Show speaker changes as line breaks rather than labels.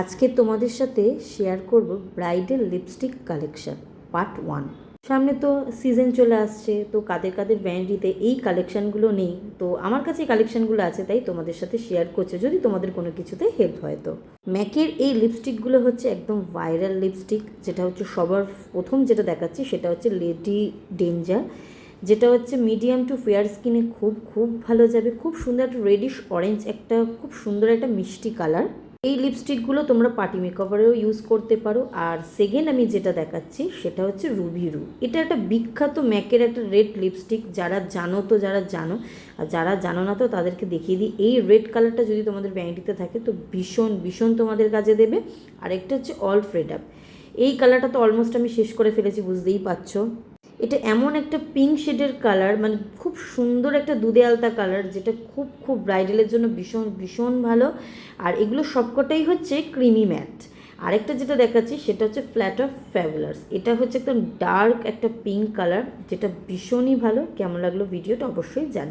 আজকে তোমাদের সাথে শেয়ার করব ব্রাইডাল লিপস্টিক কালেকশন পার্ট 1। সামনে তো সিজন চলে আসছে, তো কাদের কাদের ভ্যানিটিতে এই কালেকশানগুলো নেই, তো আমার কাছে এই কালেকশানগুলো আছে, তাই তোমাদের সাথে শেয়ার করছে, যদি তোমাদের কোনো কিছুতে হেল্প হয়। তো ম্যাকের এই লিপস্টিকগুলো হচ্ছে একদম ভাইরাল লিপস্টিক। যেটা হচ্ছে সবার প্রথম যেটা দেখাচ্ছি সেটা হচ্ছে লেডি ডেঞ্জার, যেটা হচ্ছে মিডিয়াম টু ফেয়ার স্কিনে খুব খুব ভালো যাবে। খুব সুন্দর একটা রেডিশ অরেঞ্জ, একটা খুব সুন্দর একটা মিষ্টি কালার। এই লিপস্টিকগুলো তোমরা পার্টি মেকওভারেও ইউজ করতে পারো। আর সেকেন্ড আমি যেটা দেখাচ্ছি সেটা হচ্ছে রুবি রু। এটা একটা বিখ্যাত ম্যাকের একটা রেড লিপস্টিক। যারা জানো তো যারা জানো, আর যারা জানো না তো তাদেরকে দেখিয়ে দিই। এই রেড কালারটা যদি তোমাদের ভ্যানিটিতে থাকে তো ভীষণ ভীষণ তোমাদের কাজে দেবে। আর একটা হচ্ছে অল ফ্রেড আপ। এই কালারটা তো অলমোস্ট আমি শেষ করে ফেলেছি, বুঝতেই পারছো। এটা এমন একটা পিঙ্ক শেডের কালার, মানে খুব সুন্দর একটা দুধে আলতা কালার, যেটা খুব খুব ব্রাইডালের জন্য ভীষণ ভীষণ ভালো। আর এগুলো সবকটাই হচ্ছে ক্রিমি ম্যাট। আরেকটা যেটা দেখাচ্ছি সেটা হচ্ছে ফ্ল্যাট অফ ফ্যাবুলাস। এটা হচ্ছে একদম ডার্ক একটা পিঙ্ক কালার, যেটা ভীষণই ভালো। কেমন লাগলো ভিডিওটা অবশ্যই জানি।